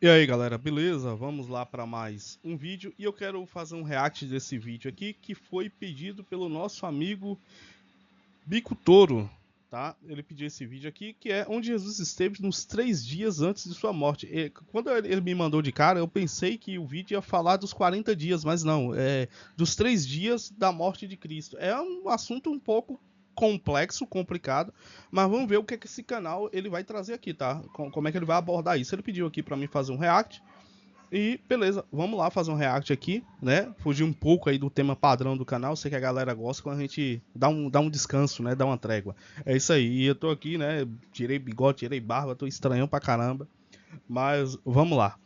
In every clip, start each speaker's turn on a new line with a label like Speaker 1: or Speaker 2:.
Speaker 1: E aí galera, beleza? Vamos lá para mais um vídeo e eu quero fazer um react desse vídeo aqui que foi pedido pelo nosso amigo Bico Toro, tá? Ele pediu esse vídeo aqui que é onde Jesus esteve nos 3 dias antes de sua morte. E, quando ele me mandou de cara, eu pensei que o vídeo ia falar dos 40 dias, mas não, é dos 3 dias da morte de Cristo. É um assunto um pouco complexo, complicado, mas vamos ver o que, é que esse canal ele vai trazer aqui, tá? Como é que ele vai abordar isso. Ele pediu aqui para mim fazer um react. E beleza, vamos lá fazer um react aqui, né? Fugir um pouco aí do tema padrão do canal. Sei que a galera gosta quando a gente dá um descanso, né? Dá uma trégua. É isso aí. E eu tô aqui, né? Tirei bigode, tirei barba, tô estranhão pra caramba. Mas vamos lá.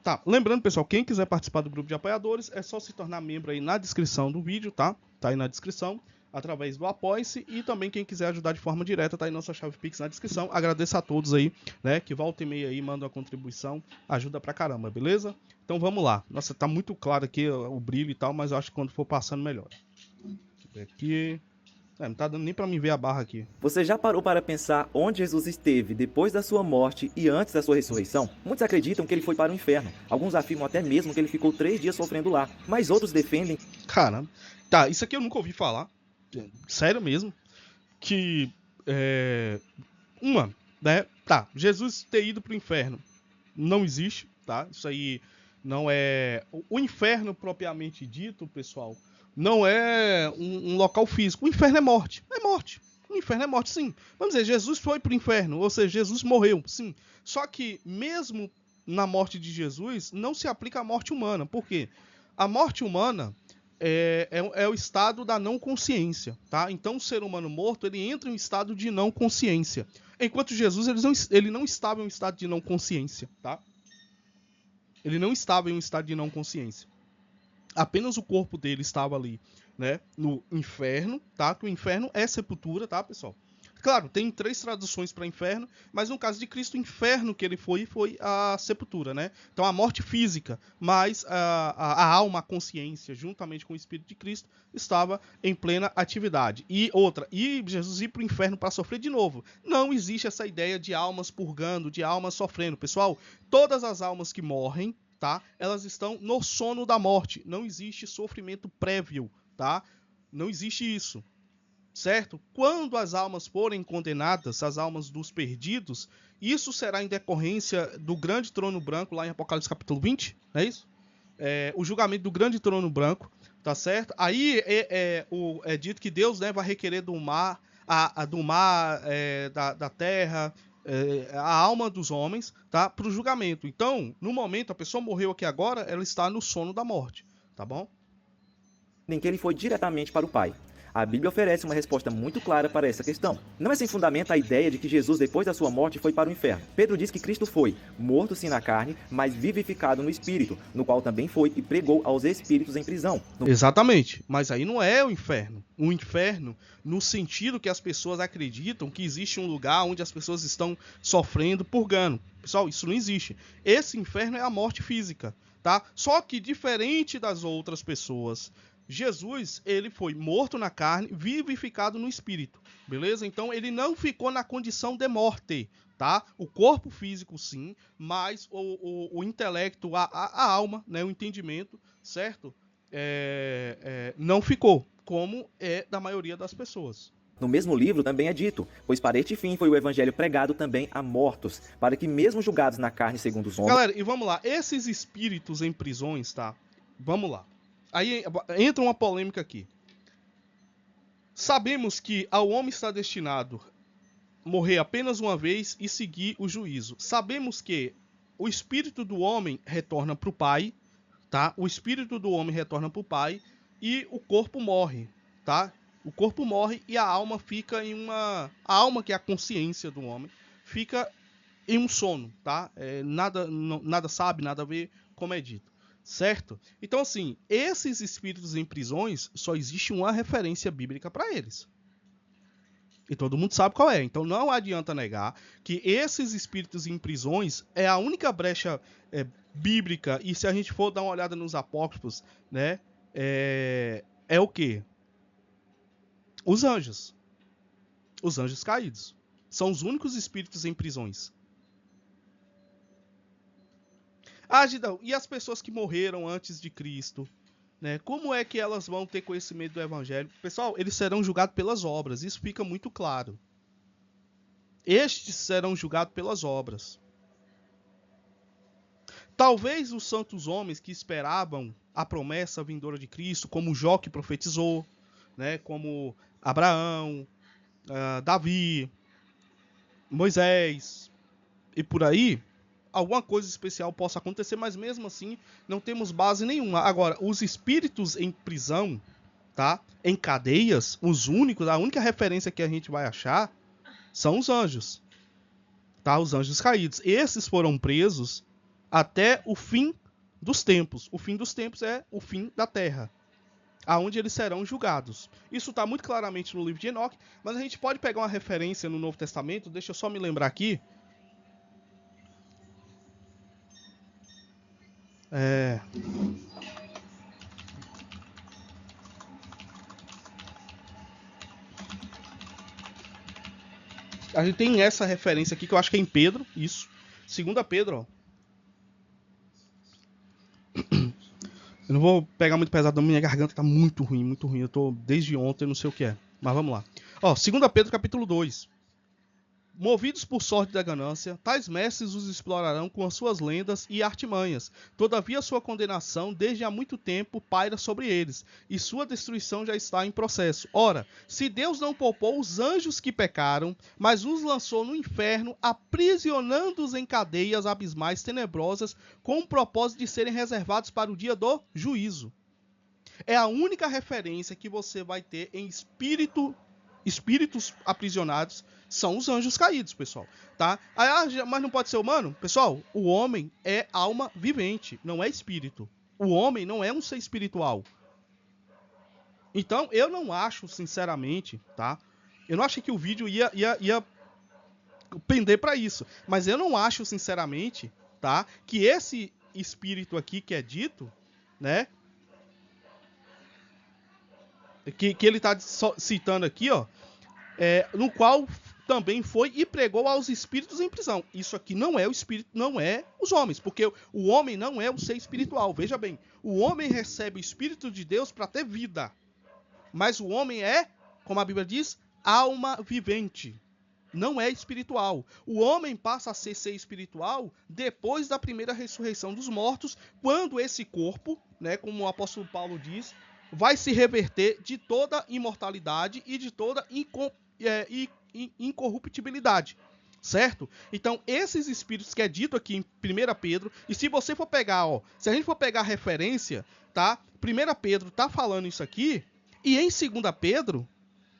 Speaker 1: Tá, lembrando, pessoal, quem quiser participar do grupo de apoiadores, é só se tornar membro aí na descrição do vídeo, tá? Tá aí na descrição, através do Apoia-se. E também quem quiser ajudar de forma direta, tá aí nossa chave Pix na descrição. Agradeço a todos aí, né, que volta e meia aí, manda uma contribuição, ajuda pra caramba, beleza? Então vamos lá. Nossa, tá muito claro aqui o brilho e tal, mas eu acho que quando for passando melhor. Deixa eu ver aqui. Não tá dando nem pra mim ver a barra aqui.
Speaker 2: Você já parou para pensar onde Jesus esteve depois da sua morte e antes da sua ressurreição? Muitos acreditam que ele foi para o inferno. Alguns afirmam até mesmo que ele ficou 3 dias sofrendo lá. Mas outros defendem
Speaker 1: Caramba. Tá, isso aqui eu nunca ouvi falar. Sério mesmo. Que uma, né? Tá, Jesus ter ido pro inferno não existe, tá? Isso aí não é. O inferno propriamente dito, pessoal, não é um local físico. O inferno é morte. É morte. O inferno é morte, sim. Vamos dizer, Jesus foi pro inferno, ou seja, Jesus morreu, sim. Só que, mesmo na morte de Jesus, não se aplica à morte humana. Por quê? A morte humana é o estado da não consciência, tá? Então o ser humano morto ele entra em um estado de não consciência, enquanto Jesus ele não estava em um estado de não consciência, tá? Ele não estava em um estado de não consciência. Apenas o corpo dele estava ali, né? No inferno, tá? Que o inferno é sepultura, tá, pessoal? Claro, tem 3 traduções para inferno, mas no caso de Cristo, o inferno que ele foi a sepultura, né? Então a morte física, mas a alma, a consciência, juntamente com o Espírito de Cristo, estava em plena atividade. E outra, e Jesus ir para o inferno para sofrer de novo. Não existe essa ideia de almas purgando, de almas sofrendo. Pessoal, todas as almas que morrem, tá? Elas estão no sono da morte. Não existe sofrimento prévio, tá? Não existe isso, certo? Quando as almas forem condenadas, as almas dos perdidos, isso será em decorrência do grande trono branco, lá em Apocalipse capítulo 20, não é isso? O julgamento do grande trono branco, tá certo? Aí é dito que Deus, né, vai requerer do mar, do mar, da terra, a alma dos homens, tá? Para o julgamento. Então, no momento, a pessoa morreu aqui agora, ela está no sono da morte, tá bom?
Speaker 2: que ele foi diretamente para o Pai. A Bíblia oferece uma resposta muito clara para essa questão. Não é sem fundamento a ideia de que Jesus, depois da sua morte, foi para o inferno. Pedro diz que Cristo foi morto sim na carne, mas vivificado no espírito, no qual também foi e pregou aos espíritos em prisão.
Speaker 1: Exatamente, mas aí não é o inferno. O inferno, no sentido que as pessoas acreditam que existe um lugar onde as pessoas estão sofrendo, purgando. Pessoal, isso não existe. Esse inferno é a morte física, tá? Só que diferente das outras pessoas, Jesus, ele foi morto na carne, vivificado no espírito, beleza? Então ele não ficou na condição de morte, tá? O corpo físico sim, mas o intelecto, a alma, né, o entendimento, certo? Não ficou, como é da maioria das pessoas.
Speaker 2: No mesmo livro também é dito: pois para este fim foi o evangelho pregado também a mortos, para que mesmo julgados na carne segundo os homens.
Speaker 1: Galera, e vamos lá, esses espíritos em prisões, tá? Vamos lá. Aí entra uma polêmica aqui. Sabemos que ao homem está destinado morrer apenas uma vez e seguir o juízo. Sabemos que o espírito do homem retorna para o Pai, tá? O espírito do homem retorna para o Pai e o corpo morre, tá? O corpo morre e a alma fica em uma... A alma, que é a consciência do homem, fica em um sono, tá? Nada sabe, nada vê, como é dito. Certo? Então, assim, esses espíritos em prisões, só existe uma referência bíblica para eles. E todo mundo sabe qual é. Então não adianta negar que esses espíritos em prisões é a única brecha bíblica. E se a gente for dar uma olhada nos apócrifos, né? É o quê? Os anjos. Os anjos caídos. São os únicos espíritos em prisões. Ah, Gidão, e as pessoas que morreram antes de Cristo? Né? Como é que elas vão ter conhecimento do Evangelho? Pessoal, eles serão julgados pelas obras, isso fica muito claro. Estes serão julgados pelas obras. Talvez os santos homens que esperavam a promessa vindoura de Cristo, como Jó que profetizou, né? Como Abraão, Davi, Moisés e por aí, alguma coisa especial possa acontecer, mas mesmo assim não temos base nenhuma. Agora, os espíritos em prisão, tá? Em cadeias, os únicos, a única referência que a gente vai achar são os anjos, tá? Os anjos caídos. Esses foram presos até o fim dos tempos. O fim dos tempos é o fim da terra, aonde eles serão julgados. Isso está muito claramente no livro de Enoque, mas a gente pode pegar uma referência no Novo Testamento. Deixa eu só me lembrar aqui. A gente tem essa referência aqui que eu acho que é em Pedro, isso. 2 Pedro, ó. Eu não vou pegar muito pesado, minha garganta tá muito ruim, muito ruim. Eu tô desde ontem, não sei o que é. Mas vamos lá. Ó, 2 Pedro capítulo 2. Movidos por sorte da ganância, tais mestres os explorarão com as suas lendas e artimanhas. Todavia sua condenação desde há muito tempo paira sobre eles, e sua destruição já está em processo. Ora, se Deus não poupou os anjos que pecaram, mas os lançou no inferno, aprisionando-os em cadeias abismais tenebrosas, com o propósito de serem reservados para o dia do juízo. É a única referência que você vai ter em espíritos aprisionados são os anjos caídos, pessoal, tá? Mas não pode ser humano? Pessoal, o homem é alma vivente, não é espírito. O homem não é um ser espiritual. Então, eu não acho, sinceramente, tá? Eu não achei que o vídeo ia pender para isso, mas eu não acho, sinceramente, tá? Que esse espírito aqui que é dito, né? Que ele tá citando aqui, ó, no qual também foi e pregou aos espíritos em prisão. Isso aqui não é o espírito, não é os homens, porque o homem não é um ser espiritual. Veja bem, o homem recebe o espírito de Deus para ter vida, mas o homem é, como a Bíblia diz, alma vivente. Não é espiritual. O homem passa a ser espiritual depois da primeira ressurreição dos mortos, quando esse corpo, né, como o apóstolo Paulo diz, vai se reverter de toda imortalidade e de toda incorruptibilidade, certo? Então, esses espíritos que é dito aqui em 1 Pedro, e se você for pegar, ó, se a gente for pegar a referência, tá? 1 Pedro tá falando isso aqui, e em 2 Pedro,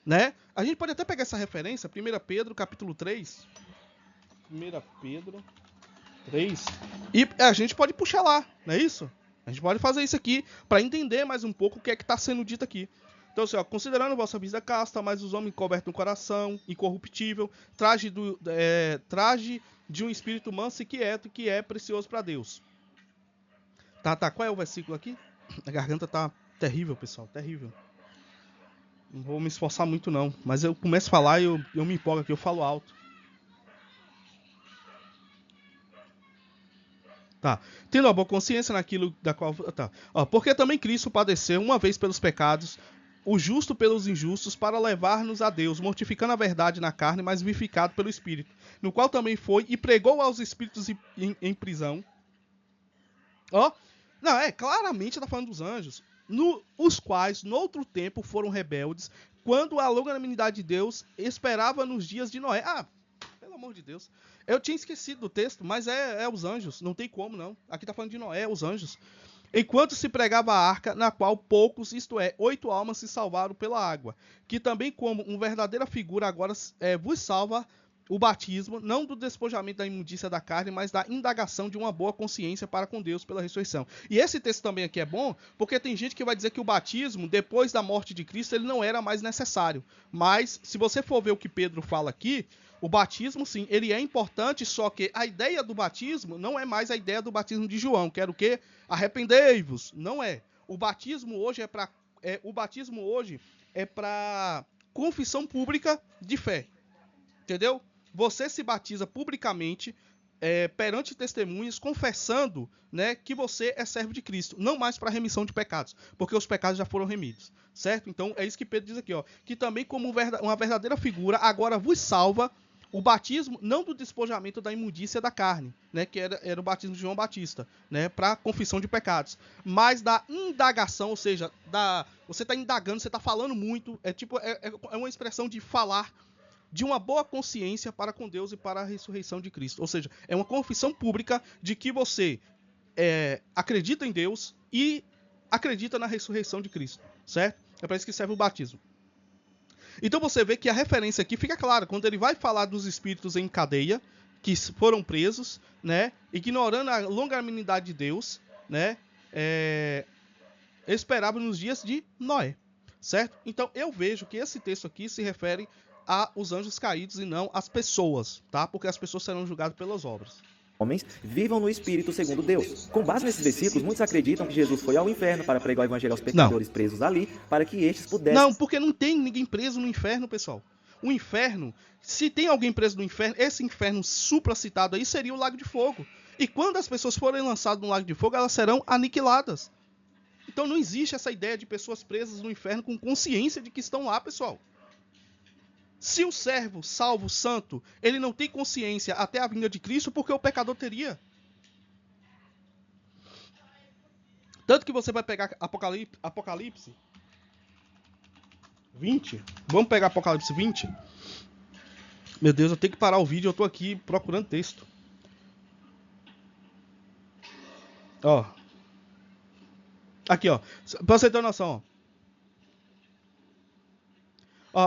Speaker 1: né? A gente pode até pegar essa referência, 1 Pedro capítulo 3, 1 Pedro 3, e a gente pode puxar lá, não é isso? A gente pode fazer isso aqui para entender mais um pouco o que é que está sendo dito aqui. Então, assim, ó, considerando vossa vida casta, mas os homens cobertos no coração, incorruptível, traje de um espírito manso e quieto, que é precioso para Deus. Tá, qual é o versículo aqui? A garganta tá terrível, pessoal, terrível. Não vou me esforçar muito não, mas eu começo a falar e eu me empolgo aqui, eu falo alto. Tá. Tendo a boa consciência naquilo da qual... Tá. Ó, porque também Cristo padeceu uma vez pelos pecados, o justo pelos injustos, para levar-nos a Deus, mortificando a verdade na carne, mas vivificado pelo Espírito, no qual também foi e pregou aos espíritos em prisão. Ó, não, claramente tá falando dos anjos, os quais, no outro tempo, foram rebeldes, quando a longanimidade de Deus esperava nos dias de Noé. Ah, pelo amor de Deus. Eu tinha esquecido do texto, mas é os anjos. Não tem como, não. Aqui tá falando de Noé, os anjos. Enquanto se pregava a arca, na qual poucos, isto é, 8 almas se salvaram pela água. Que também, como uma verdadeira figura, agora vos salva o batismo, não do despojamento da imundícia da carne, mas da indagação de uma boa consciência para com Deus pela ressurreição. E esse texto também aqui é bom, porque tem gente que vai dizer que o batismo, depois da morte de Cristo, ele não era mais necessário. Mas, se você for ver o que Pedro fala aqui, o batismo, sim, ele é importante, só que a ideia do batismo não é mais a ideia do batismo de João, que era o quê? Arrependei-vos. Não é. O batismo hoje é para confissão pública de fé. Entendeu? Você se batiza publicamente perante testemunhas, confessando, né, que você é servo de Cristo, não mais para remissão de pecados, porque os pecados já foram remidos, certo? Então é isso que Pedro diz aqui, ó, que também como uma verdadeira figura agora vos salva o batismo, não do despojamento da imundícia da carne, né, que era o batismo de João Batista, né, para confissão de pecados, mas da indagação, ou seja, você está indagando, você está falando muito, é uma expressão de falar de uma boa consciência para com Deus e para a ressurreição de Cristo. Ou seja, é uma confissão pública de que você acredita em Deus e acredita na ressurreição de Cristo, certo? É para isso que serve o batismo. Então você vê que a referência aqui fica clara, quando ele vai falar dos espíritos em cadeia, que foram presos, né, ignorando a longanimidade de Deus, né, esperava nos dias de Noé, certo? Então eu vejo que esse texto aqui se refere aos anjos caídos e não às pessoas, tá? Porque as pessoas serão julgadas pelas obras.
Speaker 2: Homens vivam no Espírito segundo Deus. Com base nesses versículos, muitos acreditam que Jesus foi ao inferno para pregar o evangelho aos pecadores presos ali, para que estes pudessem...
Speaker 1: Não, porque não tem ninguém preso no inferno, pessoal. O inferno, se tem alguém preso no inferno, esse inferno supracitado aí seria o lago de fogo. E quando as pessoas forem lançadas no lago de fogo, elas serão aniquiladas. Então não existe essa ideia de pessoas presas no inferno com consciência de que estão lá, pessoal. Se o servo, salvo, santo, ele não tem consciência até a vinda de Cristo, porque o pecador teria. Tanto que você vai pegar Apocalipse 20. Vamos pegar Apocalipse 20. Meu Deus, eu tenho que parar o vídeo, eu tô aqui procurando texto. Ó. Aqui, ó. Pra você ter uma noção, ó.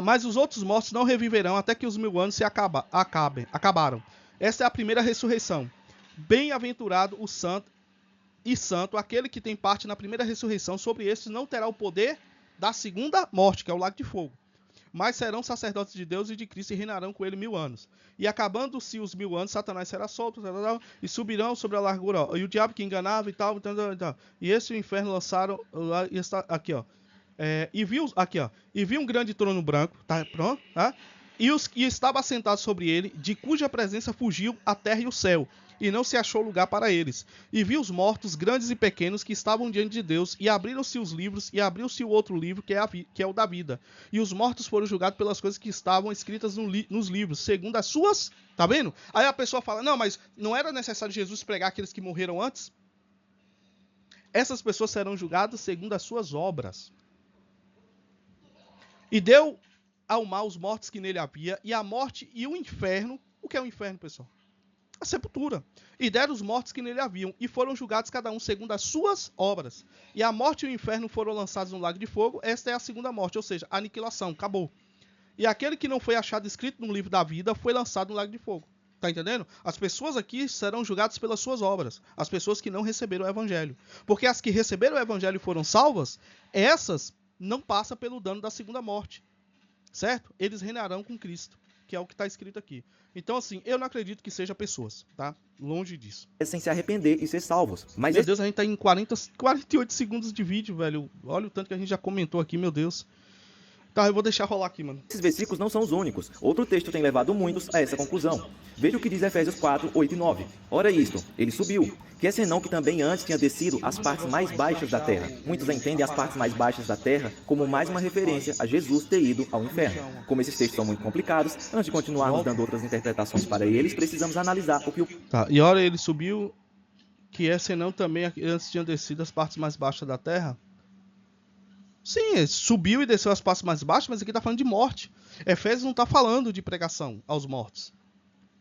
Speaker 1: Mas os outros mortos não reviverão até que os 1000 anos se acabaram. Essa é a primeira ressurreição. Bem-aventurado o santo aquele que tem parte na primeira ressurreição. Sobre estes não terá o poder da segunda morte, que é o lago de fogo. Mas serão sacerdotes de Deus e de Cristo e reinarão com ele 1000 anos. E acabando-se os 1000 anos, Satanás será solto, e subirão sobre a largura. E o diabo que enganava e tal. E esse o inferno lançaram aqui, ó. E viu um grande trono branco, tá pronto, tá? E estava assentado sobre ele, de cuja presença fugiu a terra e o céu, e não se achou lugar para eles. E viu os mortos, grandes e pequenos, que estavam diante de Deus, e abriram-se os livros, e abriu-se o outro livro, que é o da vida. E os mortos foram julgados pelas coisas que estavam escritas nos livros, segundo as suas... Tá vendo? Aí a pessoa fala, não, mas não era necessário Jesus pregar aqueles que morreram antes? Essas pessoas serão julgadas segundo as suas obras. E deu ao mal os mortos que nele havia, e a morte e o inferno. O que é o inferno, pessoal? A sepultura. E deram os mortos que nele haviam, e foram julgados cada um segundo as suas obras. E a morte e o inferno foram lançados no lago de fogo. Esta é a segunda morte, ou seja, a aniquilação. Acabou. E aquele que não foi achado escrito no livro da vida foi lançado no lago de fogo. Tá entendendo? As pessoas aqui serão julgadas pelas suas obras. As pessoas que não receberam o evangelho. Porque as que receberam o evangelho e foram salvas, essas não passam pelo dano da segunda morte. Certo? Eles reinarão com Cristo, que é o que está escrito aqui. Então, assim, eu não acredito que seja pessoas, tá? Longe disso.
Speaker 2: Sem se arrepender e ser salvos. Mas
Speaker 1: meu Deus, a gente tá em 48 segundos de vídeo, velho. Olha o tanto que a gente já comentou aqui, meu Deus. Tá, eu vou deixar rolar aqui, mano.
Speaker 2: Esses versículos não são os únicos. Outro texto tem levado muitos a essa conclusão. Veja o que diz Efésios 4, 8 e 9. Ora isto, ele subiu, que é senão que também antes tinha descido às partes mais baixas da terra. Muitos entendem as partes mais baixas da terra como mais uma referência a Jesus ter ido ao inferno. Como esses textos são muito complicados, antes de continuarmos dando outras interpretações para eles, precisamos analisar o que o...
Speaker 1: Tá, e ora ele subiu, que é senão também antes tinha descido às partes mais baixas da terra. Sim, ele subiu e desceu as partes mais baixas, mas aqui está falando de morte. Efésios não está falando de pregação aos mortos.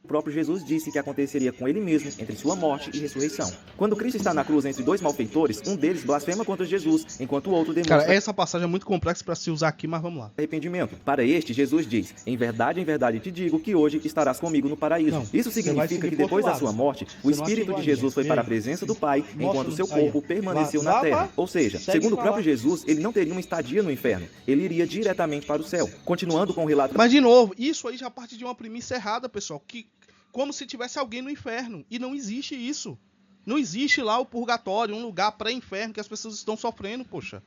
Speaker 2: O próprio Jesus disse que aconteceria com ele mesmo entre sua morte e ressurreição. Quando Cristo está na cruz entre dois malfeitores, um deles blasfema contra Jesus, enquanto o outro demonstra...
Speaker 1: Cara, essa passagem é muito complexa para se usar aqui, mas vamos lá.
Speaker 2: Arrependimento. Para este, Jesus diz, em verdade te digo que hoje estarás comigo no paraíso. Não, isso significa que depois da sua morte, o Espírito de Jesus foi para a presença do Pai, enquanto seu corpo permaneceu na terra. Ou seja, segundo o próprio Jesus, ele não teria uma estadia no inferno. Ele iria diretamente para o céu. Continuando com o relato...
Speaker 1: Mas, de novo, isso aí já parte de uma premissa errada, pessoal, que... como se tivesse alguém no inferno. E não existe isso. Não existe lá o purgatório, um lugar pré-inferno que as pessoas estão sofrendo, poxa.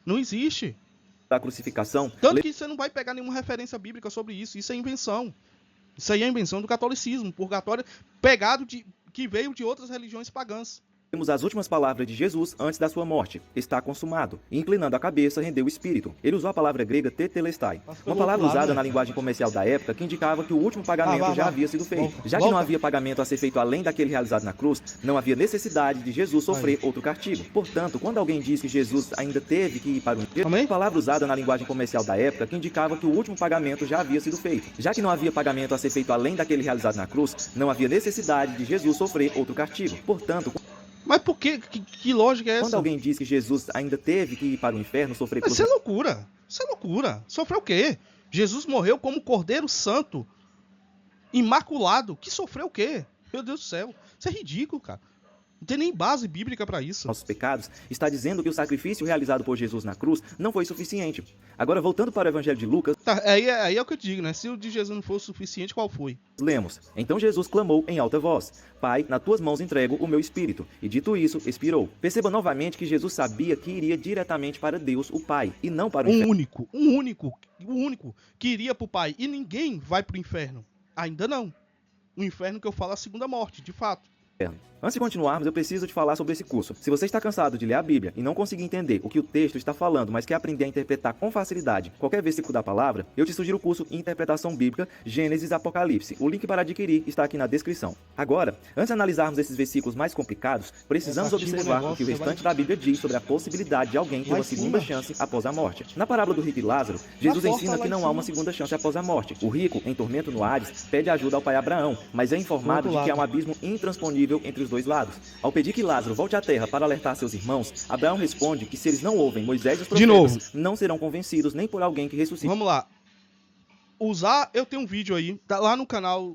Speaker 1: Não existe.
Speaker 2: Da crucificação...
Speaker 1: Tanto que você não vai pegar nenhuma referência bíblica sobre isso. Isso é invenção. Isso aí é a invenção do catolicismo, purgatório pegado que veio de outras religiões pagãs.
Speaker 2: Temos as últimas palavras de Jesus antes da sua morte. Está consumado. E inclinando a cabeça, rendeu o espírito. Ele usou a palavra grega tetelestai, uma palavra usada na linguagem comercial da época que indicava que o último pagamento já havia sido feito. Já que não havia pagamento a ser feito além daquele realizado na cruz, não havia necessidade de Jesus sofrer outro castigo. Portanto, quando alguém diz que Jesus ainda teve que ir para o inferno, a palavra usada na linguagem comercial da época que indicava que o último pagamento já havia sido feito. Já que não havia pagamento a ser feito além daquele realizado na cruz, não havia necessidade de Jesus sofrer outro castigo. Portanto,
Speaker 1: mas por que? Que lógica é essa?
Speaker 2: quando alguém diz que Jesus ainda teve que ir para o inferno sofrer...
Speaker 1: Mas isso é loucura. Isso é loucura. Sofreu o quê? Jesus morreu como Cordeiro Santo, imaculado. Que sofreu o quê? Meu Deus do céu. Isso é ridículo, cara. Não tem nem base bíblica para isso.
Speaker 2: Nossos pecados, está dizendo que o sacrifício realizado por Jesus na cruz não foi suficiente. Agora, voltando para o Evangelho de Lucas,
Speaker 1: Tá, aí é o que eu te digo, né? Se o de Jesus não for suficiente, qual foi?
Speaker 2: lemos: Então Jesus clamou em alta voz: Pai, nas tuas mãos entrego o meu espírito. E dito isso, expirou. Perceba novamente que Jesus sabia que iria diretamente para Deus, o Pai, e não para o inferno.
Speaker 1: O único que iria pro Pai. E ninguém vai pro inferno. Ainda não. O inferno que eu falo é a segunda morte, de fato.
Speaker 2: Antes de continuarmos, eu preciso te falar sobre esse curso. Se você está cansado de ler a Bíblia e não conseguir entender o que o texto está falando, mas quer aprender a interpretar com facilidade qualquer versículo da palavra, eu te sugiro o curso Interpretação Bíblica, Gênesis e Apocalipse. O link para adquirir está aqui na descrição. Agora, antes de analisarmos esses versículos mais complicados, precisamos observar o que o restante da Bíblia diz sobre a possibilidade de alguém ter uma segunda chance após a morte. Na parábola do rico e Lázaro, Jesus ensina que não há uma segunda chance após a morte. O rico, em tormento no Hades, pede ajuda ao pai Abraão, mas é informado de que há um abismo intransponível entre os dois lados. Ao pedir que Lázaro volte à terra para alertar seus irmãos, Abraão responde que se eles não ouvem Moisés e os profetas, não serão convencidos nem por alguém que ressuscita.
Speaker 1: Vamos lá. Eu tenho um vídeo aí, tá lá no canal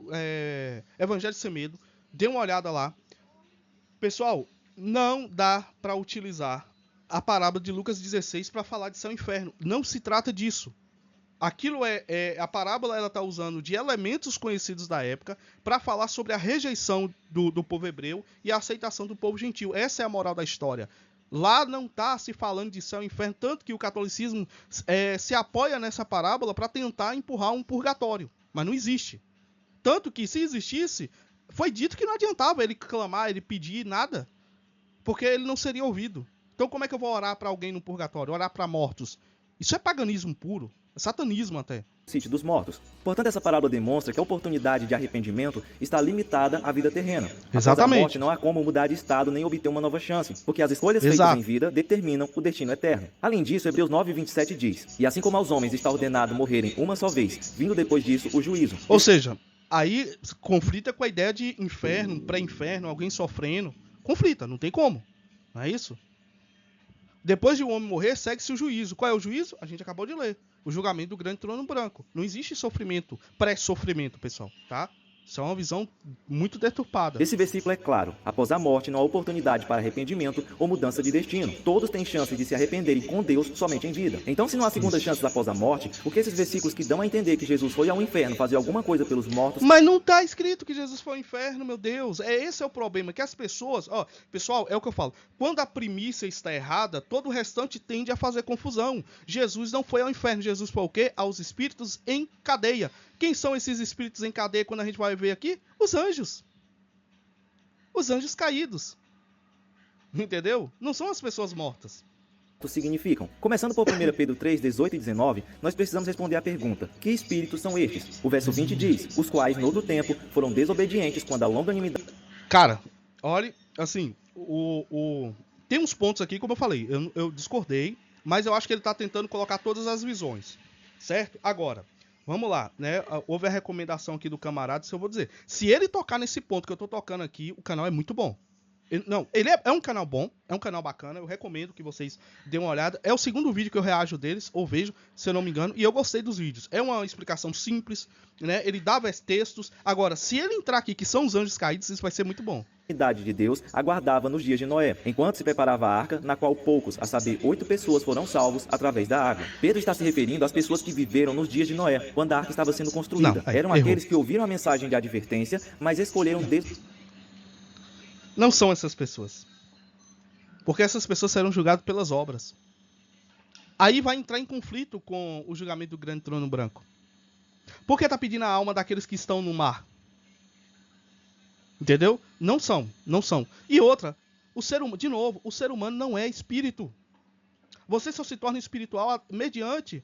Speaker 1: Evangelho Sem Medo. Dê uma olhada lá. Pessoal, não dá para utilizar a parábola de Lucas 16 para falar de céu e inferno. Não se trata disso. Aquilo a parábola ela está usando de elementos conhecidos da época para falar sobre a rejeição do povo hebreu e a aceitação do povo gentil. Essa é a moral da história. Lá não está se falando de céu e inferno, tanto que o catolicismo se apoia nessa parábola para tentar empurrar um purgatório. Mas não existe. Tanto que, se existisse, foi dito que não adiantava ele clamar, ele pedir nada, porque ele não seria ouvido. Então como é que eu vou orar para alguém no purgatório? Orar para mortos? Isso é paganismo puro. É satanismo até.
Speaker 2: Sítio dos mortos. Portanto, essa parábola demonstra que a oportunidade de arrependimento está limitada à vida terrena.
Speaker 1: Exatamente.
Speaker 2: Após a morte, não há como mudar de estado nem obter uma nova chance, porque as escolhas feitas em vida determinam o destino eterno. Além disso, Hebreus 9:27 diz: E assim como aos homens está ordenado morrerem uma só vez, vindo depois disso o juízo.
Speaker 1: Ou seja, aí conflita com a ideia de inferno, pré-inferno, alguém sofrendo. Conflita, não tem como. Não é isso? Depois de um homem morrer, segue-se o juízo. Qual é o juízo? A gente acabou de ler. O julgamento do grande trono branco. Não existe sofrimento, pré-sofrimento, pessoal, tá? Isso é uma visão muito deturpada.
Speaker 2: Esse versículo é claro. Após a morte, não há oportunidade para arrependimento ou mudança de destino. Todos têm chance de se arrependerem com Deus somente em vida. Então, se não há segunda chance após a morte, por que esses versículos que dão a entender que Jesus foi ao inferno fazer alguma coisa pelos mortos...
Speaker 1: Mas não está escrito que Jesus foi ao inferno, meu Deus. Esse é o problema, que as pessoas... pessoal, é o que eu falo. Quando a primícia está errada, todo o restante tende a fazer confusão. Jesus não foi ao inferno. Jesus foi o quê? Aos espíritos em cadeia. Quem são esses espíritos em cadeia quando a gente vai ver aqui? Os anjos. Os anjos caídos. Entendeu? Não são as pessoas mortas.
Speaker 2: Significam. Começando por 1 Pedro 3, 18 e 19, nós precisamos responder à pergunta: que espíritos são estes? O verso 20 diz: os quais, no outro tempo, foram desobedientes quando a longanimidade...
Speaker 1: Cara, olhe, assim, tem uns pontos aqui, como eu falei, eu discordei, mas eu acho que ele está tentando colocar todas as visões, certo? Agora... Vamos lá, né? Houve a recomendação aqui do camarada, se eu vou dizer. Se ele tocar nesse ponto que eu tô tocando aqui, o canal é muito bom. Ele é um canal bom, é um canal bacana, eu recomendo que vocês dêem uma olhada. É o segundo vídeo que eu reajo deles, ou vejo, se eu não me engano, e eu gostei dos vídeos. É uma explicação simples, né? Ele dava textos. Agora, se ele entrar aqui, que são os anjos caídos, isso vai ser muito bom.
Speaker 2: A idade de Deus aguardava nos dias de Noé, enquanto se preparava a arca, na qual poucos, a saber, 8 pessoas foram salvos através da água. Pedro está se referindo às pessoas que viveram nos dias de Noé, quando a arca estava sendo construída. Eram aqueles que ouviram a mensagem de advertência, mas escolheram
Speaker 1: Não são essas pessoas. Porque essas pessoas serão julgadas pelas obras. Aí vai entrar em conflito com o julgamento do grande trono branco. Por que está pedindo a alma daqueles que estão no mar? Entendeu? Não são, não são. E outra, o ser humano não é espírito. Você só se torna espiritual mediante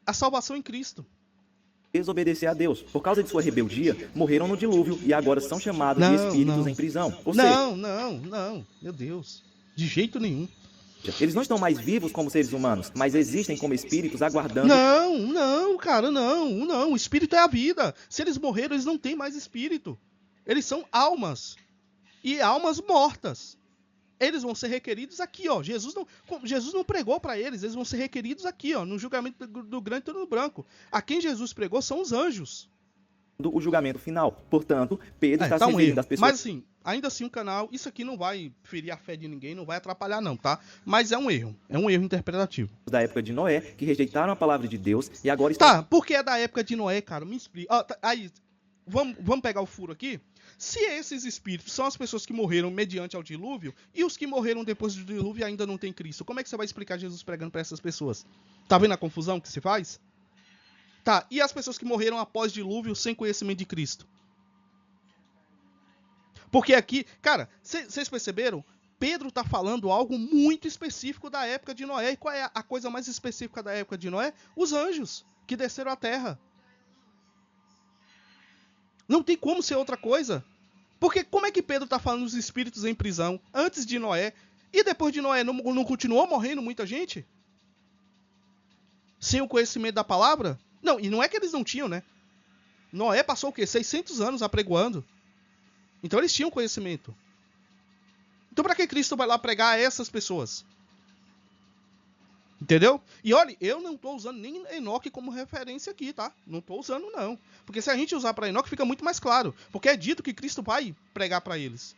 Speaker 1: a salvação em Cristo.
Speaker 2: Desobedecer a Deus. Por causa de sua rebeldia, morreram no dilúvio e agora são chamados de espíritos em prisão. Ou seja,
Speaker 1: não, meu Deus. De jeito nenhum.
Speaker 2: Eles não estão mais vivos como seres humanos, mas existem como espíritos aguardando...
Speaker 1: Não, cara, não. O espírito é a vida. Se eles morreram, eles não têm mais espírito. Eles são almas. E almas mortas. Eles vão ser requeridos aqui, ó. Jesus não pregou para eles. Eles vão ser requeridos aqui, ó, no julgamento do grande trono branco. A quem Jesus pregou são os anjos.
Speaker 2: O julgamento final. Portanto, Pedro está se referindo às pessoas...
Speaker 1: Mas assim, ainda assim o canal, isso aqui não vai ferir a fé de ninguém, não vai atrapalhar não, tá? Mas é um erro interpretativo.
Speaker 2: Da época de Noé, que rejeitaram a palavra de Deus e agora estão...
Speaker 1: Tá, por que é da época de Noé, cara? Me explica. Aí, vamos pegar o furo aqui? Se esses espíritos são as pessoas que morreram mediante ao dilúvio, e os que morreram depois do dilúvio ainda não têm Cristo, como é que você vai explicar Jesus pregando para essas pessoas? Tá vendo a confusão que se faz? Tá, e as pessoas que morreram após dilúvio sem conhecimento de Cristo? Porque aqui, cara, vocês perceberam? Pedro tá falando algo muito específico da época de Noé. E qual é a coisa mais específica da época de Noé? Os anjos que desceram à terra. Não tem como ser outra coisa. Porque como é que Pedro está falando dos espíritos em prisão antes de Noé? E depois de Noé não continuou morrendo muita gente? Sem o conhecimento da palavra? Não, e não é que eles não tinham, né? Noé passou o quê? 600 anos apregoando. Então eles tinham conhecimento. Então para que Cristo vai lá pregar a essas pessoas? Entendeu? E olha, eu não estou usando nem Enoque como referência aqui, tá? Não estou usando, não. Porque se a gente usar para Enoque, fica muito mais claro. Porque é dito que Cristo vai pregar para eles.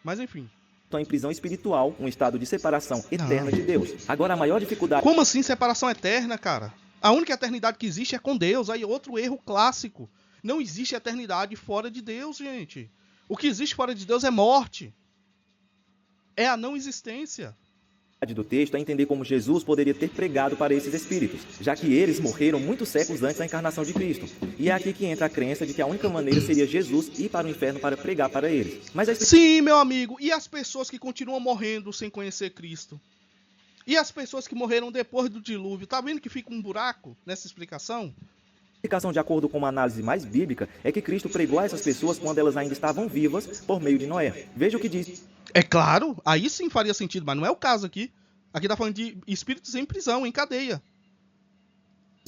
Speaker 1: Mas enfim.
Speaker 2: Estão em prisão espiritual, um estado de separação eterna de Deus. Agora, a maior dificuldade...
Speaker 1: Como assim separação eterna, cara? A única eternidade que existe é com Deus. Aí outro erro clássico. Não existe eternidade fora de Deus, gente. O que existe fora de Deus é morte. É a não existência.
Speaker 2: Do texto é entender como Jesus poderia ter pregado para esses espíritos, já que eles morreram muitos séculos antes da encarnação de Cristo. E é aqui que entra a crença de que a única maneira seria Jesus ir para o inferno para pregar para eles. Mas
Speaker 1: Sim, meu amigo. E as pessoas que continuam morrendo sem conhecer Cristo? E as pessoas que morreram depois do dilúvio? Tá vendo que fica um buraco nessa explicação?
Speaker 2: A explicação, de acordo com uma análise mais bíblica, é que Cristo pregou a essas pessoas quando elas ainda estavam vivas por meio de Noé. Veja o que diz.
Speaker 1: É claro, aí sim faria sentido, mas não é o caso aqui. Aqui tá falando de espíritos em prisão, em cadeia.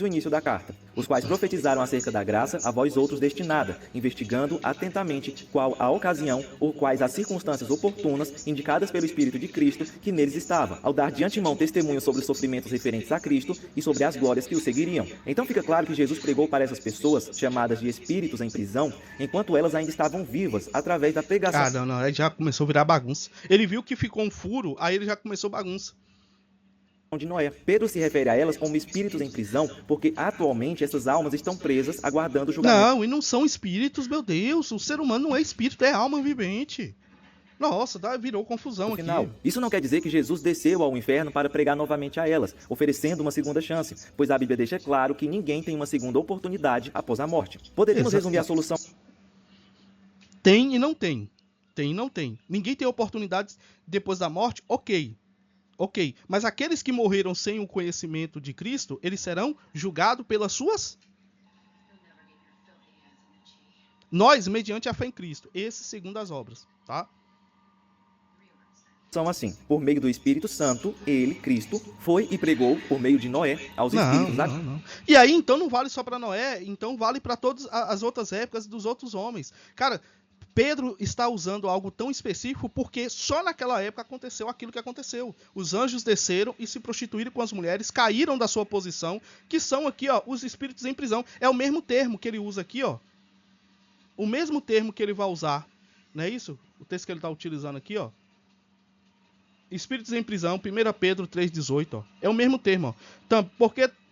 Speaker 2: O início da carta, os quais profetizaram acerca da graça a vós outros destinada, investigando atentamente qual a ocasião ou quais as circunstâncias oportunas indicadas pelo Espírito de Cristo que neles estava, ao dar de antemão testemunho sobre os sofrimentos referentes a Cristo e sobre as glórias que o seguiriam. Então fica claro que Jesus pregou para essas pessoas, chamadas de espíritos em prisão, enquanto elas ainda estavam vivas, através da pregação.
Speaker 1: Não, aí já começou a virar bagunça. Ele viu que ficou um furo, aí ele já começou bagunça.
Speaker 2: De Noé. Pedro se refere a elas como espíritos em prisão, porque atualmente essas almas estão presas, aguardando o julgamento.
Speaker 1: Não, e não são espíritos, meu Deus. O ser humano não é espírito, é alma vivente. Nossa, virou confusão aqui.
Speaker 2: Isso não quer dizer que Jesus desceu ao inferno para pregar novamente a elas, oferecendo uma segunda chance, pois a Bíblia deixa claro que ninguém tem uma segunda oportunidade após a morte. Poderíamos resumir a solução...
Speaker 1: Tem e não tem. Tem e não tem. Ninguém tem oportunidades depois da morte? Ok, mas aqueles que morreram sem o conhecimento de Cristo, eles serão julgados pelas suas... Nós, mediante a fé em Cristo. Esse segundo as obras, tá?
Speaker 2: São assim, por meio do Espírito Santo, ele, Cristo, foi e pregou por meio de Noé aos espíritos.
Speaker 1: Não. E aí, então, não vale só para Noé, então vale para todas as outras épocas dos outros homens. Cara... Pedro está usando algo tão específico porque só naquela época aconteceu aquilo que aconteceu. Os anjos desceram e se prostituíram com as mulheres, caíram da sua posição, que são aqui, ó, os espíritos em prisão. É o mesmo termo que ele usa aqui, ó. O mesmo termo que ele vai usar, não é isso? O texto que ele está utilizando aqui, ó. Espíritos em prisão, 1 Pedro 3,18, ó. É o mesmo termo, ó.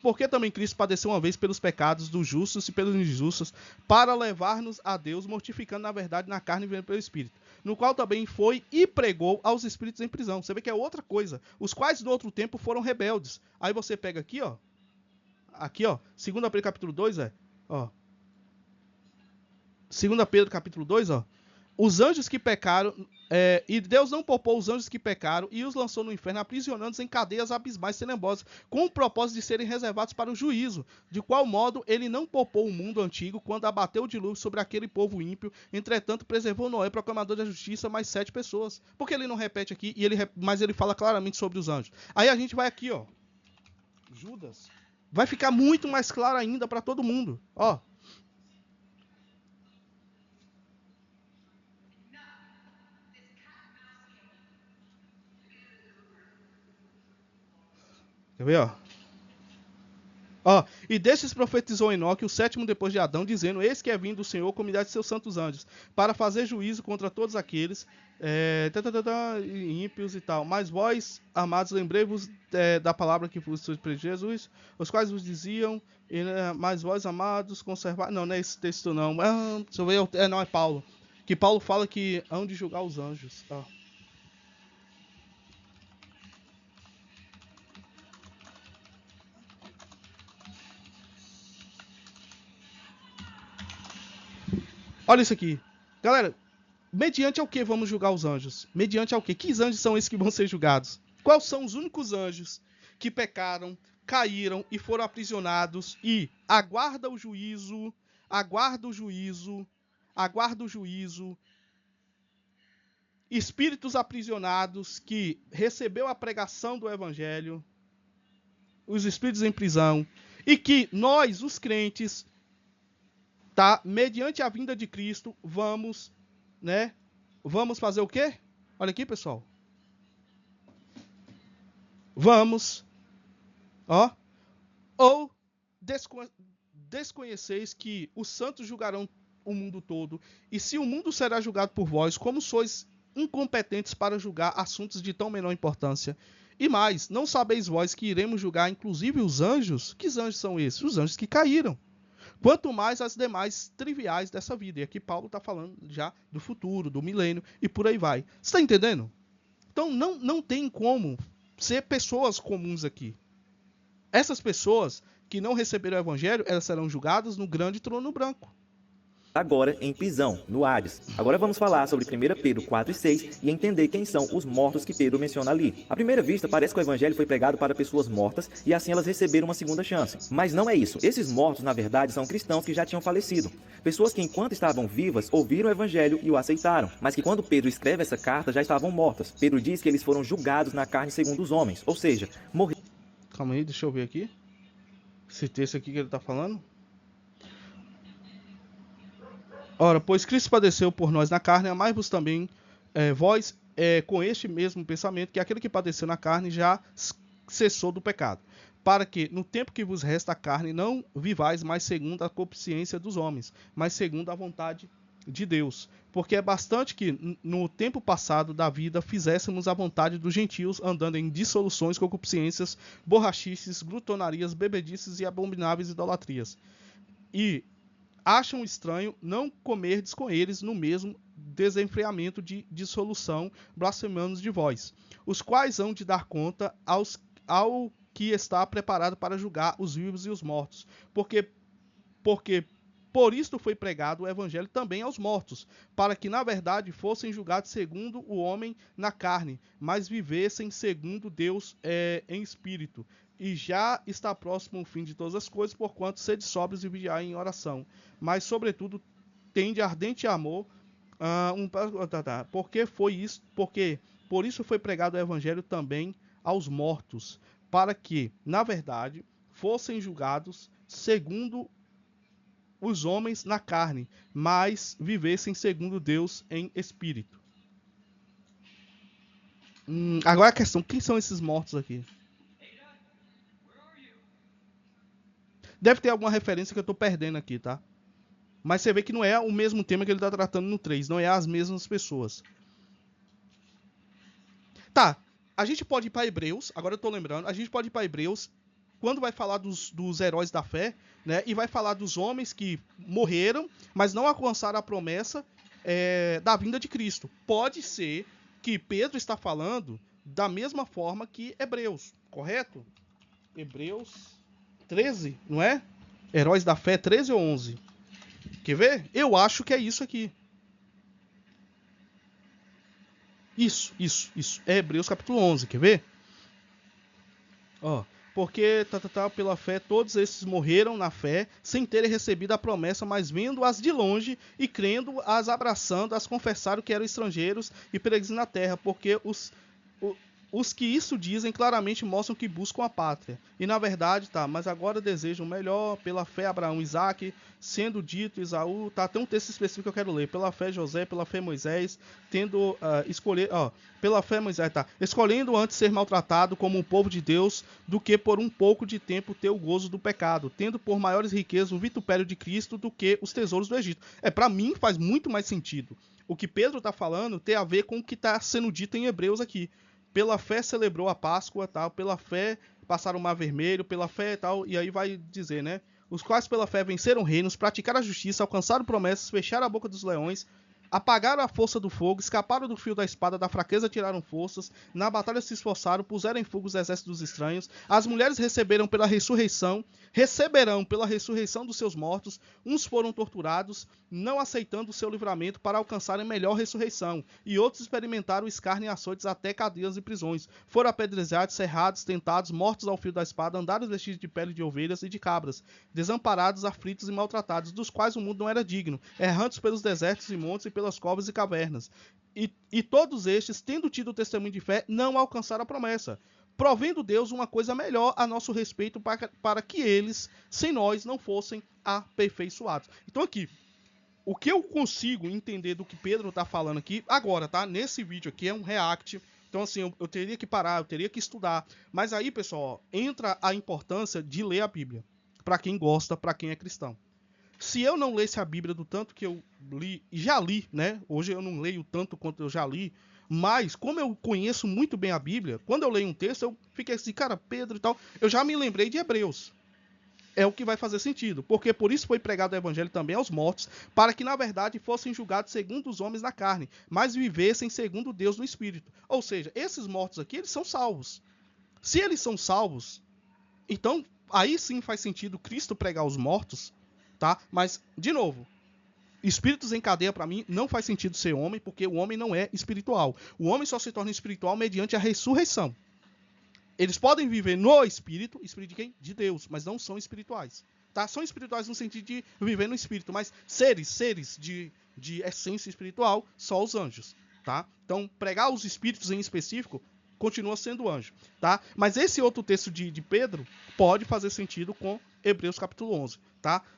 Speaker 1: Porque também Cristo padeceu uma vez pelos pecados dos justos e pelos injustos, para levar-nos a Deus, mortificando na verdade na carne e vivendo pelo Espírito, no qual também foi e pregou aos espíritos em prisão. Você vê que é outra coisa. Os quais do outro tempo foram rebeldes. Aí você pega aqui, ó, aqui, ó, 2 Pedro capítulo 2, ó. 2 Pedro capítulo 2, ó. Os anjos que pecaram, e Deus não poupou os anjos que pecaram e os lançou no inferno, aprisionando-os em cadeias abismais tenebrosas, com o propósito de serem reservados para o juízo. De qual modo ele não poupou o mundo antigo quando abateu o dilúvio sobre aquele povo ímpio, entretanto preservou Noé, proclamador da justiça, mais 7 pessoas. Por que ele não repete aqui, mas ele fala claramente sobre os anjos? Aí a gente vai aqui, ó. Judas. Vai ficar muito mais claro ainda para todo mundo. Ó. Quer ver, ó? Ó, e destes profetizou Enoque, o 7º depois de Adão, dizendo: Eis que é vindo o Senhor com unidade de seus santos anjos, para fazer juízo contra todos aqueles ímpios e tal. Mas vós, amados, lembrei-vos da palavra que vos foi Jesus, os quais vos diziam, mas vós, amados, conservar... Não é esse texto não. Deixa eu ver, não, é Paulo. Que Paulo fala que hão de julgar os anjos. Ó. Olha isso aqui. Galera, mediante ao que vamos julgar os anjos? Mediante ao que? Que anjos são esses que vão ser julgados? Quais são os únicos anjos que pecaram, caíram e foram aprisionados e aguarda o juízo, espíritos aprisionados que recebeu a pregação do evangelho, os espíritos em prisão, e que nós, os crentes, tá, mediante a vinda de Cristo, vamos, né? Vamos fazer o quê? Olha aqui, pessoal. Vamos, ó, ou desconheceis que os santos julgarão o mundo todo, e se o mundo será julgado por vós, como sois incompetentes para julgar assuntos de tão menor importância? E mais, não sabeis vós que iremos julgar inclusive os anjos? Que anjos são esses? Os anjos que caíram. Quanto mais as demais triviais dessa vida. E aqui Paulo está falando já do futuro, do milênio e por aí vai. Você está entendendo? Então não tem como ser pessoas comuns aqui. Essas pessoas que não receberam o evangelho, elas serão julgadas no grande trono branco.
Speaker 2: Agora em prisão, no Hades. Agora vamos falar sobre 1 Pedro 4 e 6 e entender quem são os mortos que Pedro menciona ali. À primeira vista, parece que o evangelho foi pregado para pessoas mortas e assim elas receberam uma segunda chance. Mas não é isso. Esses mortos, na verdade, são cristãos que já tinham falecido. Pessoas que, enquanto estavam vivas, ouviram o evangelho e o aceitaram. Mas que quando Pedro escreve essa carta, já estavam mortas. Pedro diz que eles foram julgados na carne segundo os homens, ou seja, morreram.
Speaker 1: Calma aí, deixa eu ver aqui. Esse texto aqui que ele está falando. Ora, pois Cristo padeceu por nós na carne, amai-vos também vós com este mesmo pensamento, que aquele que padeceu na carne já cessou do pecado, para que, no tempo que vos resta a carne, não vivais mais segundo a concupiscência dos homens, mas segundo a vontade de Deus. Porque é bastante que, no tempo passado da vida, fizéssemos a vontade dos gentios, andando em dissoluções, concupiscências, borrachices, glutonarias, bebedices e abomináveis idolatrias. E acham estranho não comerdes com eles no mesmo desenfreamento de dissolução, blasfemando de vós, os quais hão de dar conta ao que está preparado para julgar os vivos e os mortos, porque por isto foi pregado o evangelho também aos mortos, para que na verdade fossem julgados segundo o homem na carne, mas vivessem segundo Deus em espírito. E já está próximo o fim de todas as coisas, porquanto sede sóbrios e vigiai em oração. Mas, sobretudo, tende ardente amor, porque por isso foi pregado o evangelho também aos mortos, para que, na verdade, fossem julgados segundo os homens na carne, mas vivessem segundo Deus em espírito. Agora a questão, quem são esses mortos aqui? Deve ter alguma referência que eu estou perdendo aqui, tá? Mas você vê que não é o mesmo tema que ele está tratando no 3. Não é as mesmas pessoas. Tá. A gente pode ir para Hebreus. Agora eu estou lembrando. A gente pode ir para Hebreus. Quando vai falar dos heróis da fé. Né? E vai falar dos homens que morreram. Mas não alcançaram a promessa da vinda de Cristo. Pode ser que Pedro está falando da mesma forma que Hebreus. Correto? Hebreus 13, não é? Heróis da Fé 13 ou 11? Quer ver? Eu acho que é isso aqui. Isso. É Hebreus capítulo 11, quer ver? Ó, porque, pela fé, todos esses morreram na fé, sem terem recebido a promessa, mas vendo-as de longe e crendo-as, abraçando-as, confessaram que eram estrangeiros e peregrinos na terra, porque os que isso dizem claramente mostram que buscam a pátria. E na verdade, mas agora desejam melhor, pela fé Abraão, Isaac, sendo dito Esaú, tem um texto específico que eu quero ler, pela fé José, pela fé Moisés, tendo pela fé Moisés, escolhendo antes ser maltratado como um povo de Deus, do que por um pouco de tempo ter o gozo do pecado, tendo por maiores riquezas o vitupério de Cristo do que os tesouros do Egito. Para mim faz muito mais sentido. O que Pedro está falando tem a ver com o que está sendo dito em Hebreus aqui. Pela fé celebrou a Páscoa, pela fé passaram o Mar Vermelho, pela fé e aí vai dizer, né? Os quais pela fé venceram reinos, praticaram a justiça, alcançaram promessas, fecharam a boca dos leões, apagaram a força do fogo, escaparam do fio da espada, da fraqueza tiraram forças, na batalha se esforçaram, puseram em fuga os exércitos dos estranhos, as mulheres receberão pela ressurreição dos seus mortos, uns foram torturados, não aceitando o seu livramento para alcançarem melhor ressurreição, e outros experimentaram escárnio e açoites até cadeias e prisões, foram apedrejados, cerrados, tentados, mortos ao fio da espada, andaram vestidos de pele de ovelhas e de cabras, desamparados, aflitos e maltratados, dos quais o mundo não era digno, errantes pelos desertos e montes e pelas covas e cavernas. E todos estes, tendo tido o testemunho de fé, não alcançaram a promessa, provendo Deus uma coisa melhor a nosso respeito para que eles, sem nós, não fossem aperfeiçoados. Então aqui, o que eu consigo entender do que Pedro está falando aqui, agora, nesse vídeo aqui é um react, então assim, eu teria que parar, eu teria que estudar, mas aí, pessoal, entra a importância de ler a Bíblia, para quem gosta, para quem é cristão. Se eu não lesse a Bíblia do tanto que eu li, já li, né? Hoje eu não leio tanto quanto eu já li, mas como eu conheço muito bem a Bíblia, quando eu leio um texto, eu fiquei assim, cara, Pedro e tal, eu já me lembrei de Hebreus. É o que vai fazer sentido, porque por isso foi pregado o evangelho também aos mortos, para que na verdade fossem julgados segundo os homens na carne, mas vivessem segundo Deus no Espírito. Ou seja, esses mortos aqui, eles são salvos. Se eles são salvos, então aí sim faz sentido Cristo pregar aos mortos, mas, de novo, espíritos em cadeia para mim não faz sentido ser homem, porque o homem não é espiritual. O homem só se torna espiritual mediante a ressurreição. Eles podem viver no espírito de quem? De Deus, mas não são espirituais. São espirituais no sentido de viver no espírito, mas seres de essência espiritual, só os anjos. Então, pregar os espíritos em específico continua sendo anjo. Mas esse outro texto de Pedro pode fazer sentido com Hebreus capítulo 11.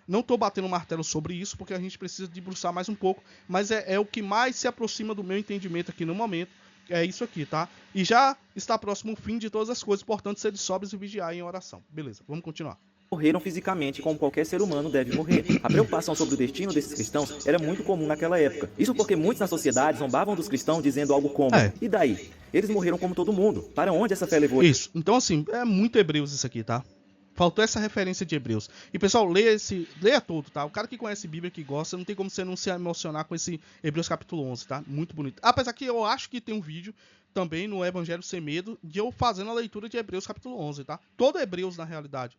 Speaker 1: Não estou batendo martelo sobre isso, porque a gente precisa debruçar mais um pouco, mas é o que mais se aproxima do meu entendimento aqui no momento, é isso aqui, E já está próximo o fim de todas as coisas, portanto, sede sóbrios e vigiar em oração. Beleza, vamos continuar.
Speaker 2: Morreram fisicamente, como qualquer ser humano deve morrer. A preocupação sobre o destino desses cristãos era muito comum naquela época. Isso porque muitos na sociedade zombavam dos cristãos dizendo algo como, e daí? Eles morreram como todo mundo. Para onde essa fé levou?
Speaker 1: Isso, então assim, é muito Hebreus isso aqui, Faltou essa referência de Hebreus. E pessoal, leia todo, O cara que conhece Bíblia, que gosta, não tem como você não se emocionar com esse Hebreus capítulo 11, Muito bonito. Apesar que eu acho que tem um vídeo também no Evangelho Sem Medo de eu fazendo a leitura de Hebreus capítulo 11, Todo Hebreus na realidade,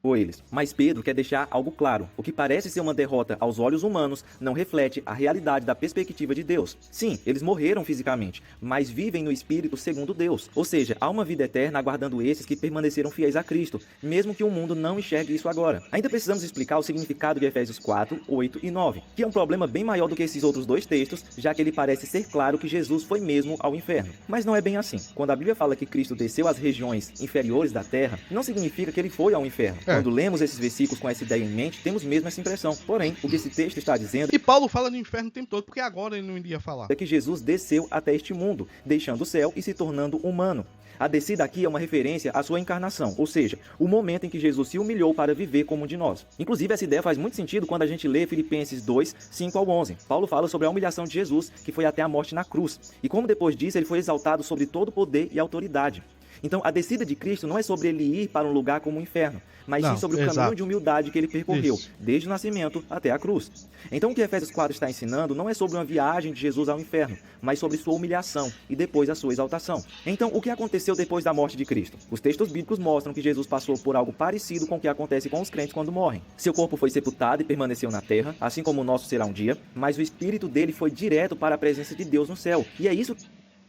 Speaker 2: Eles. Mas Pedro quer deixar algo claro. O que parece ser uma derrota aos olhos humanos não reflete a realidade da perspectiva de Deus. Sim, eles morreram fisicamente, mas vivem no Espírito segundo Deus. Ou seja, há uma vida eterna aguardando esses que permaneceram fiéis a Cristo, mesmo que o mundo não enxergue isso agora. Ainda precisamos explicar o significado de Efésios 4, 8 e 9, que é um problema bem maior do que esses outros dois textos, já que ele parece ser claro que Jesus foi mesmo ao inferno. Mas não é bem assim. Quando a Bíblia fala que Cristo desceu às regiões inferiores da terra, não significa que ele foi ao inferno. Quando lemos esses versículos com essa ideia em mente, temos mesmo essa impressão. Porém, o que esse texto está dizendo...
Speaker 1: E Paulo fala no inferno o tempo todo, porque agora ele não iria falar.
Speaker 2: É que Jesus desceu até este mundo, deixando o céu e se tornando humano. A descida aqui é uma referência à sua encarnação, ou seja, o momento em que Jesus se humilhou para viver como um de nós. Inclusive, essa ideia faz muito sentido quando a gente lê Filipenses 2, 5 ao 11. Paulo fala sobre a humilhação de Jesus, que foi até a morte na cruz, e como depois disso ele foi exaltado sobre todo poder e autoridade. Então, a descida de Cristo não é sobre ele ir para um lugar como o inferno, mas sim sobre o caminho de humildade que ele percorreu, desde o nascimento até a cruz. Então, o que Efésios 4 está ensinando não é sobre uma viagem de Jesus ao inferno, mas sobre sua humilhação e depois a sua exaltação. Então, o que aconteceu depois da morte de Cristo? Os textos bíblicos mostram que Jesus passou por algo parecido com o que acontece com os crentes quando morrem. Seu corpo foi sepultado e permaneceu na terra, assim como o nosso será um dia, mas o espírito dele foi direto para a presença de Deus no céu. E é isso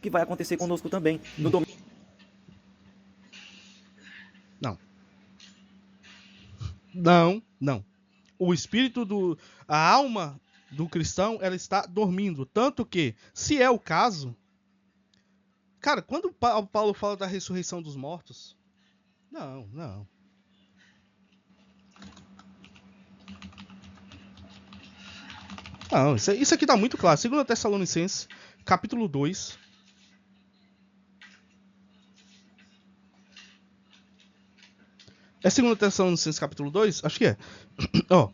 Speaker 2: que vai acontecer conosco também. No domingo...
Speaker 1: Não. O espírito a alma do cristão, ela está dormindo. Tanto que, se é o caso... Cara, quando Paulo fala da ressurreição dos mortos... Não. Não, isso aqui tá muito claro. 2 Tessalonicenses, capítulo 2. É 2 Tessalonicenses, capítulo 2? Acho que é. Ó.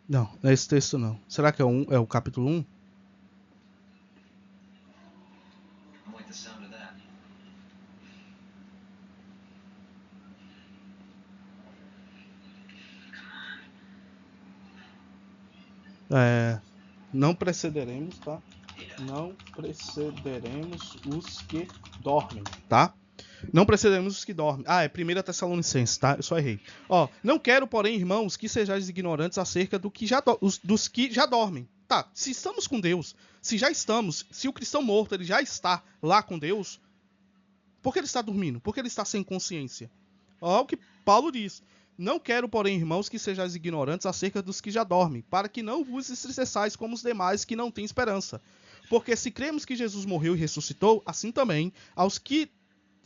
Speaker 1: Não é esse texto não. Será que é o capítulo 1? Não precederemos, tá? Não precederemos os que dormem, tá? Não precederemos os que dormem. É 1 Tessalonicenses, tá? Eu só errei. Ó, não quero, porém, irmãos, que sejais ignorantes acerca dos que já dormem. Tá, se estamos com Deus, se o cristão morto ele já está lá com Deus, por que ele está dormindo? Por que ele está sem consciência? Ó, o que Paulo diz. Não quero, porém, irmãos, que sejais ignorantes acerca dos que já dormem, para que não vos entristeçais como os demais que não têm esperança. Porque se cremos que Jesus morreu e ressuscitou, assim também, aos que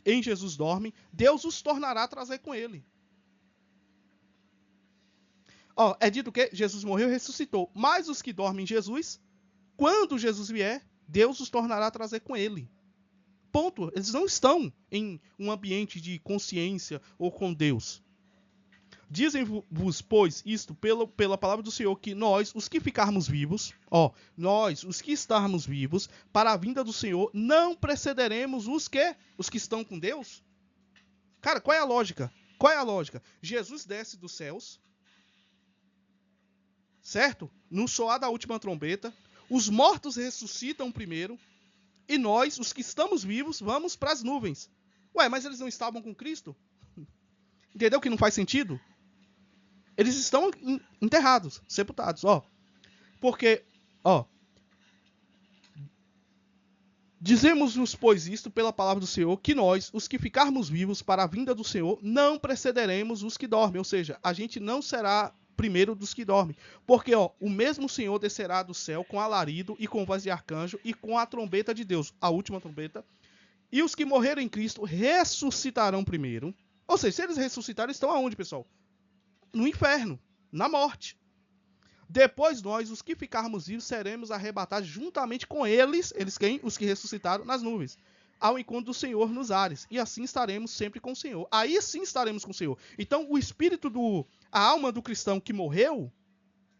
Speaker 1: em Jesus dormem, Deus os tornará a trazer com ele. Ó, é dito que Jesus morreu e ressuscitou, mas os que dormem em Jesus, quando Jesus vier, Deus os tornará a trazer com ele. Ponto. Eles não estão em um ambiente de consciência ou com Deus. Dizem-vos, pois, isto pela palavra do Senhor, que nós, os que ficarmos vivos, nós, os que estarmos vivos, para a vinda do Senhor, não precederemos os que estão com Deus? Cara, qual é a lógica? Jesus desce dos céus, certo? No soar da última trombeta, os mortos ressuscitam primeiro, e nós, os que estamos vivos, vamos para as nuvens. Ué, mas eles não estavam com Cristo? Entendeu que não faz sentido? Eles estão enterrados, sepultados, Porque, dizemos-vos, pois, isto pela palavra do Senhor, que nós, os que ficarmos vivos para a vinda do Senhor, não precederemos os que dormem. Ou seja, a gente não será primeiro dos que dormem. Porque, o mesmo Senhor descerá do céu com alarido e com voz de arcanjo e com a trombeta de Deus, a última trombeta. E os que morreram em Cristo ressuscitarão primeiro. Ou seja, se eles ressuscitarem, estão aonde, pessoal? No inferno, na morte. Depois nós, os que ficarmos vivos, seremos arrebatados juntamente com eles quem? Os que ressuscitaram nas nuvens, ao encontro do Senhor nos ares. E assim estaremos sempre com o Senhor. Aí sim estaremos com o Senhor. Então o espírito a alma do cristão que morreu,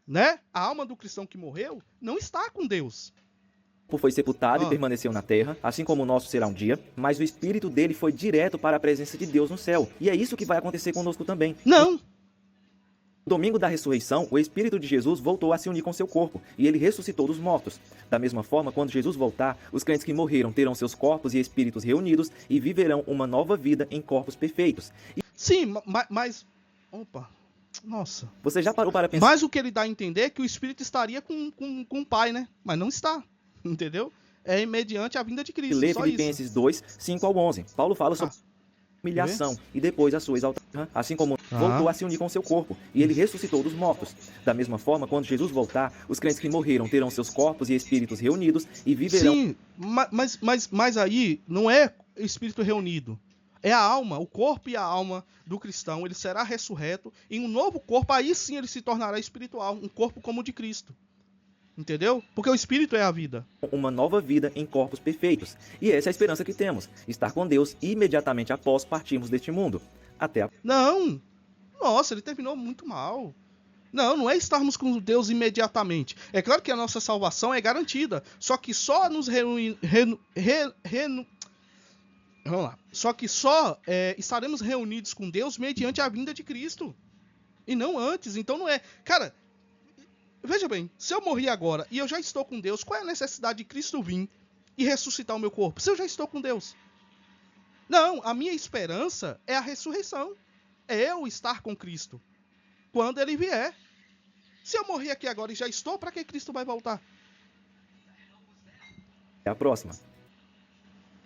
Speaker 1: né? A alma do cristão que morreu não está com Deus.
Speaker 2: Foi sepultado e permaneceu na terra, assim como o nosso será um dia, mas o espírito dele foi direto para a presença de Deus no céu. E é isso que vai acontecer conosco também.
Speaker 1: Não!
Speaker 2: No domingo da ressurreição, o Espírito de Jesus voltou a se unir com seu corpo, e ele ressuscitou dos mortos. Da mesma forma, quando Jesus voltar, os crentes que morreram terão seus corpos e espíritos reunidos e viverão uma nova vida em corpos perfeitos.
Speaker 1: Sim, mas... Opa, nossa.
Speaker 2: Você já parou para pensar...
Speaker 1: Mas o que ele dá a entender é que o Espírito estaria com o Pai, né? Mas não está, entendeu? É mediante a vinda de Cristo,
Speaker 2: Lê
Speaker 1: só
Speaker 2: Filipenses
Speaker 1: isso.
Speaker 2: 2, 5 ao 11. Paulo fala sobre... humilhação e depois a sua exaltação, assim como voltou a se unir com seu corpo, e ele ressuscitou dos mortos. Da mesma forma, quando Jesus voltar, os crentes que morreram terão seus corpos e espíritos reunidos e viverão...
Speaker 1: Sim, mas aí não é espírito reunido. É a alma, o corpo e a alma do cristão, ele será ressurreto em um novo corpo, aí sim ele se tornará espiritual, um corpo como o de Cristo. Entendeu? Porque o Espírito é a vida.
Speaker 2: Uma nova vida em corpos perfeitos. E essa é a esperança que temos, estar com Deus imediatamente após partirmos deste mundo. Até a...
Speaker 1: Não! Nossa, ele terminou muito mal. Não, não é estarmos com Deus imediatamente. É claro que a nossa salvação é garantida. Só que só nos Vamos lá. Só que só estaremos reunidos com Deus mediante a vinda de Cristo. E não antes. Então não é... Cara, veja bem. Se eu morrer agora e eu já estou com Deus, qual é a necessidade de Cristo vir e ressuscitar o meu corpo? Se eu já estou com Deus. Não, a minha esperança é a ressurreição. É eu estar com Cristo. Quando ele vier. Se eu morrer aqui agora e já estou, para que Cristo vai voltar?
Speaker 2: Até a próxima.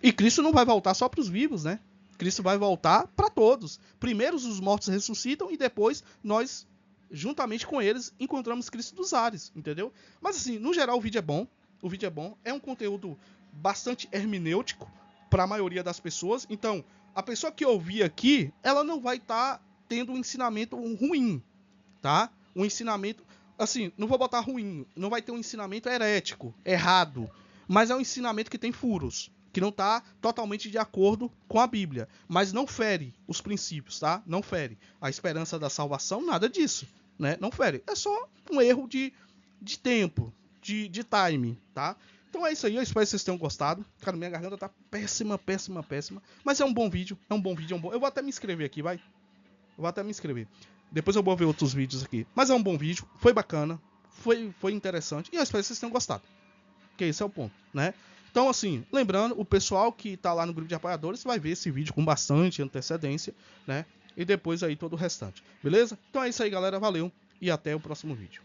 Speaker 1: E Cristo não vai voltar só para os vivos, né? Cristo vai voltar para todos. Primeiro os mortos ressuscitam e depois nós, juntamente com eles, encontramos Cristo dos ares, entendeu? Mas assim, no geral o vídeo é bom. O vídeo é bom. É um conteúdo bastante hermenêutico para a maioria das pessoas. Então, a pessoa que ouvir aqui, ela não vai estar tendo um ensinamento ruim, tá? Um ensinamento, assim, não vou botar ruim, não vai ter um ensinamento herético, errado, mas é um ensinamento que tem furos, que não está totalmente de acordo com a Bíblia, mas não fere os princípios, tá? Não fere a esperança da salvação, nada disso, né? Não fere, é só um erro de tempo, de time, tá? Então é isso aí, eu espero que vocês tenham gostado. Cara, minha garganta tá péssima, mas é um bom vídeo, Eu vou até me inscrever aqui, vai. Eu vou até me inscrever. Depois eu vou ver outros vídeos aqui. Mas é um bom vídeo, foi bacana, foi interessante. E eu espero que vocês tenham gostado. Porque esse é o ponto, né? Então, assim, lembrando, o pessoal que tá lá no grupo de apoiadores vai ver esse vídeo com bastante antecedência, né? E depois aí todo o restante, beleza? Então é isso aí, galera. Valeu e até o próximo vídeo.